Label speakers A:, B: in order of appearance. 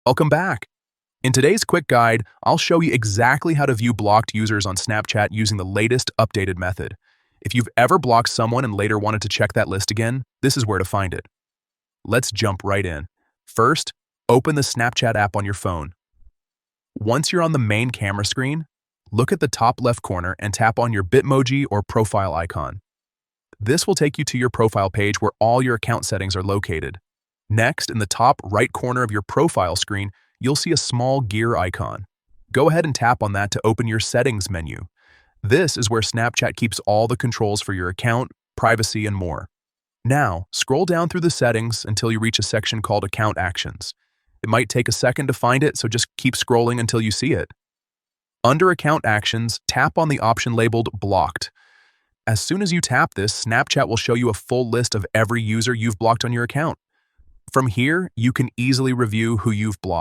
A: Welcome back. In today's quick guide, I'll show you exactly how to view blocked users on Snapchat using the latest updated method. If you've ever blocked someone and later wanted to check that list again, this is where to find it. Let's jump right in. First, open the Snapchat app on your phone. Once you're on the main camera screen, look at the top left corner and tap on your Bitmoji or profile icon. This will take you to your profile page where all your account settings are located. Next, in the top right corner of your profile screen, you'll see a small gear icon. Go ahead and tap on that to open your settings menu. This is where Snapchat keeps all the controls for your account, privacy, and more. Now, scroll down through the settings until you reach a section called Account Actions. It might take a second to find it, so just keep scrolling until you see it. Under Account Actions, tap on the option labeled Blocked. As soon as you tap this, Snapchat will show you a full list of every user you've blocked on your account. From here, you can easily review who you've blocked.